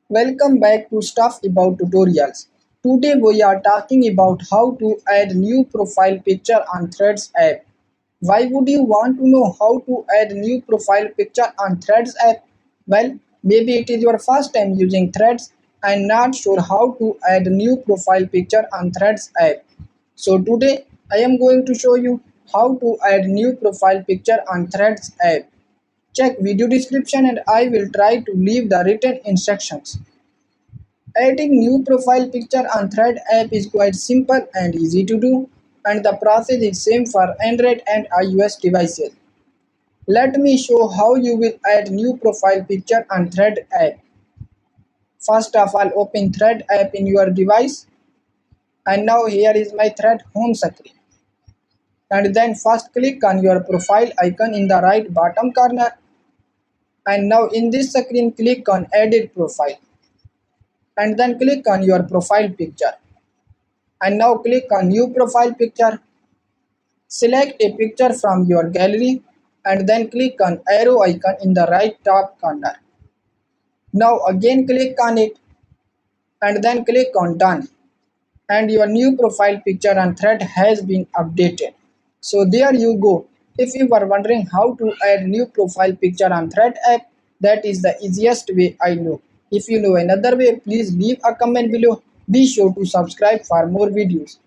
Welcome back to Stuff About Tutorials. Today we are talking about how to add new profile picture on Threads app. Why would you want to know how to add new profile picture on Threads app? Well, maybe it is your first time using Threads and not sure how to add new profile picture on Threads app. So today I am going to show you how to add new profile picture on Threads app. Check video description and I will try to leave the written instructions. Adding new profile picture on Thread app is quite simple and easy to do, and the process is same for Android and iOS devices. Let me show how you will add new profile picture on Thread app. First of all, open Thread app in your device, and now here is my Thread home screen. And then first click on your profile icon in the right bottom corner, and now in this screen click on edit profile, and then click on your profile picture. And now click on new profile picture. Select a picture from your gallery and then click on arrow icon in the right top corner. Now again click on it and then click on done, and your new profile picture on Thread has been updated. So there you go. If you were wondering how to add new profile picture on Thread app, that is the easiest way I know. If you know another way, please leave a comment below. Be sure to subscribe for more videos.